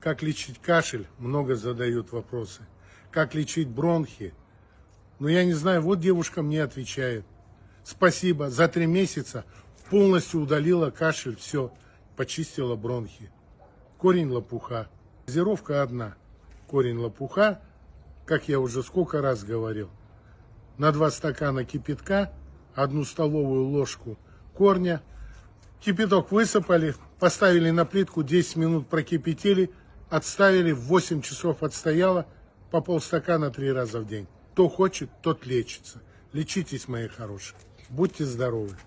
Как лечить кашель? Много задают вопросы. Как лечить бронхи? Ну, я не знаю, вот девушка мне отвечает. Спасибо, за 3 месяца полностью удалила кашель, все, почистила бронхи. Корень лопуха. Дозировка одна. Корень лопуха, как я уже сколько раз говорил, на 2 стакана кипятка, 1 столовую ложку корня. Кипяток высыпали, поставили на плитку, 10 минут прокипятили, отставили, в 8 часов отстояло, по полстакана 3 раза в день. Кто хочет, тот лечится. Лечитесь, мои хорошие. Будьте здоровы.